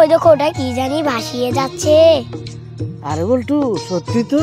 ওই দেখো ওটা কি জানি ভাসিয়ে যাচ্ছে। আরে বল্টু, সত্যি তো।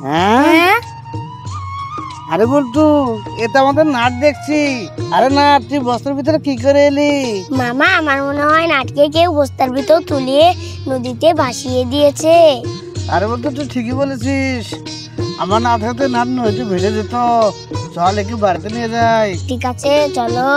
হ্যাঁ, আরে বল্টু, এটা আমাদের নাট দেখছি। আরে না, তুই বস্তার ভিতরে কি করে এলি? মামা আমার মনে হয় নাটকে কেউ বস্তার ভিতর তুলিয়ে নদীতে ভাসিয়ে দিয়েছে। আরে বল্টু, তুই ঠিকই বলেছিস। আমার না থাকতে নাট নদীতে ভেসে যেত। চল একটু বাড়িতে নিয়ে যাই। ঠিক আছে চলো।